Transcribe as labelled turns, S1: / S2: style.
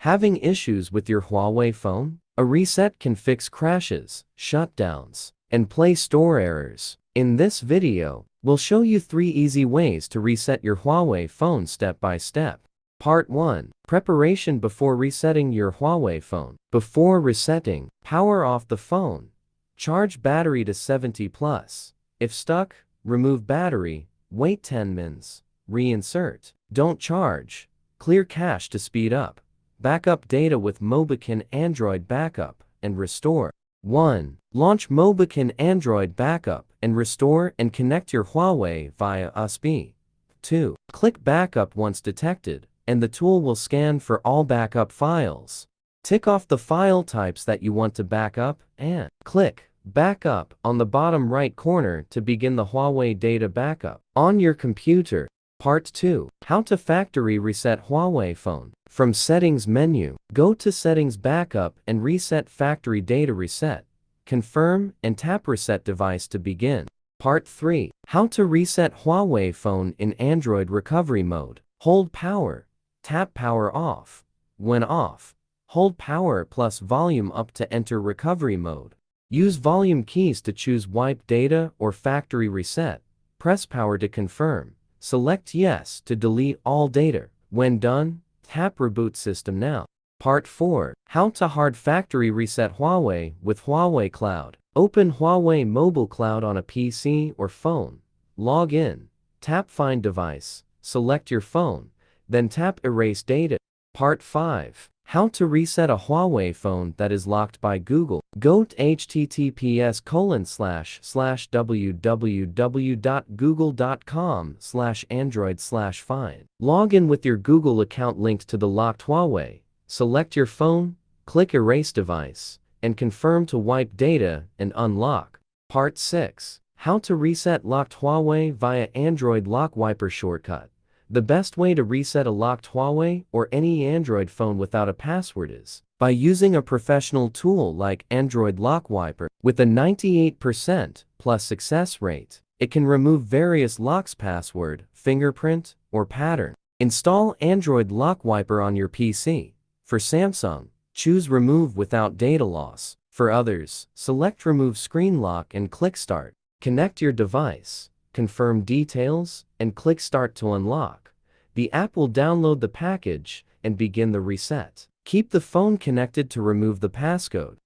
S1: Having issues with your Huawei phone? A reset can fix crashes, shutdowns, and Play Store errors. In this video, we'll show you 3 easy ways to reset your Huawei phone step by step. Part 1. Preparation before resetting your Huawei phone. Before resetting, power off the phone. Charge battery to 70+. If stuck, remove battery, wait 10 mins, reinsert. Don't charge. Clear cache to speed up. Backup data with Mobican Android Backup and Restore. 1. Launch Mobican Android Backup and Restore and connect your Huawei via USB. 2. Click Backup once detected, and the tool will scan for all backup files. Tick off the file types that you want to backup and click Backup on the bottom right corner to begin the Huawei data backup on your computer. Part 2. How to factory reset Huawei phone. From Settings menu, go to Settings Backup and Reset Factory Data Reset. Confirm and tap Reset Device to begin. Part 3. How to reset Huawei phone in Android recovery mode. Hold power. Tap power off. When off, hold power plus volume up to enter recovery mode. Use volume keys to choose wipe data or factory reset. Press power to confirm. Select yes to delete all data. When done, tap Reboot System Now. Part 4. How to hard factory reset Huawei with Huawei Cloud. Open Huawei Mobile Cloud on a PC or phone. Log in. Tap Find Device. Select your phone. Then tap Erase Data. Part 5. How to reset a Huawei phone that is locked by Google. Go to https://www.google.com/android/find. Log in with your Google account linked to the locked Huawei. Select your phone, click Erase Device, and confirm to wipe data and unlock. Part 6. How to reset locked Huawei via Android Lock Wiper shortcut. The best way to reset a locked Huawei or any Android phone without a password is by using a professional tool like Android Lock Wiper. With a 98% plus success rate, it can remove various locks password, fingerprint, or pattern. Install Android Lock Wiper on your PC. For Samsung, choose Remove Without Data Loss. For others, select Remove Screen Lock and click Start. Connect your device. Confirm details, and click Start to unlock. The app will download the package and begin the reset. Keep the phone connected to remove the passcode.